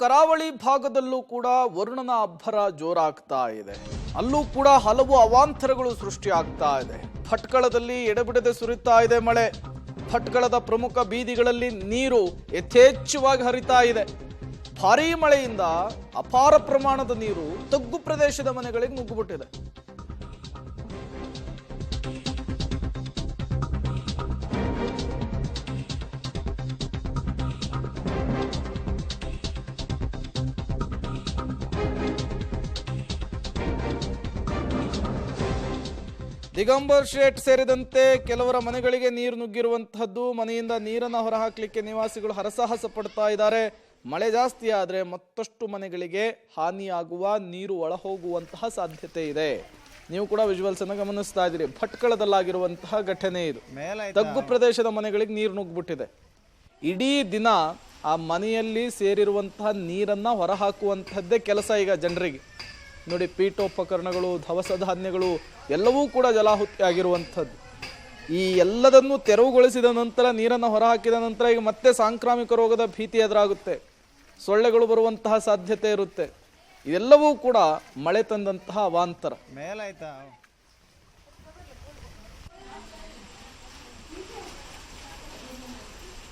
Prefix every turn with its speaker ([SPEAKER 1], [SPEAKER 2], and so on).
[SPEAKER 1] ಕರಾವಳಿ ಭಾಗದಲ್ಲೂ ಕೂಡ ವರುಣನ ಅಬ್ಬರ ಜೋರಾಗ್ತಾ ಇದೆ. ಅಲ್ಲೂ ಕೂಡ ಹಲವು ಅವಾಂತರಗಳು ಸೃಷ್ಟಿಯಾಗ್ತಾ ಇದೆ. ಭಟ್ಕಳದಲ್ಲಿ ಎಡೆಬಿಡದೆ ಸುರಿತಾ ಇದೆ ಮಳೆ. ಭಟ್ಕಳದ ಪ್ರಮುಖ ಬೀದಿಗಳಲ್ಲಿ ನೀರು ಯಥೇಚ್ಛವಾಗಿ ಹರಿತಾ ಇದೆ. ಭಾರೀ ಮಳೆಯಿಂದ ಅಪಾರ ಪ್ರಮಾಣದ ನೀರು ತಗ್ಗು ಪ್ರದೇಶದ ಮನೆಗಳಿಗೆ ನುಗ್ಗಿಬಿಟ್ಟಿದೆ. ದಿಗಂಬರ್ ಶೇಟ್ ಸೇರಿದಂತೆ ಕೆಲವರ ಮನೆಗಳಿಗೆ ನೀರು ನುಗ್ಗಿರುವಂತಹದ್ದು. ಮನೆಯಿಂದ ನೀರನ್ನು ಹೊರಹಾಕಲಿಕ್ಕೆ ನಿವಾಸಿಗಳು ಹರಸಾಹಸ ಪಡ್ತಾ ಇದ್ದಾರೆ. ಮಳೆ ಜಾಸ್ತಿ ಆದರೆ ಮತ್ತಷ್ಟು ಮನೆಗಳಿಗೆ ಹಾನಿಯಾಗುವ, ನೀರು ಒಳಹೋಗುವಂತಹ ಸಾಧ್ಯತೆ ಇದೆ. ನೀವು ಕೂಡ ವಿಜುವಲ್ಸ್ ಅನ್ನು ಗಮನಿಸ್ತಾ ಇದ್ದೀರಿ. ಭಟ್ಕಳದಲ್ಲಾಗಿರುವಂತಹ ಘಟನೆ ಇದು. ತಗ್ಗು ಪ್ರದೇಶದ ಮನೆಗಳಿಗೆ ನೀರು ನುಗ್ಗಿಬಿಟ್ಟಿದೆ. ಇಡೀ ದಿನ ಆ ಮನೆಯಲ್ಲಿ ಸೇರಿರುವಂತಹ ನೀರನ್ನ ಹೊರಹಾಕುವಂತಹದ್ದೇ ಕೆಲಸ ಈಗ ಜನರಿಗೆ. ನೋಡಿ, ಪೀಠೋಪಕರಣಗಳು, ದವಸ ಧಾನ್ಯಗಳು ಎಲ್ಲವೂ ಕೂಡ ಜಲಾಹುತಿ ಆಗಿರುವಂಥದ್ದು. ಈ ಎಲ್ಲದನ್ನು ತೆರವುಗೊಳಿಸಿದ ನಂತರ, ನೀರನ್ನು ಹೊರಹಾಕಿದ ನಂತರ ಈಗ ಮತ್ತೆ ಸಾಂಕ್ರಾಮಿಕ ರೋಗದ ಭೀತಿ ಎದುರಾಗುತ್ತೆ. ಸೊಳ್ಳೆಗಳು ಬರುವಂತಹ ಸಾಧ್ಯತೆ ಇರುತ್ತೆ. ಇದೆಲ್ಲವೂ ಕೂಡ ಮಳೆ ತಂದಂತಹ ಅವಾಂತರ.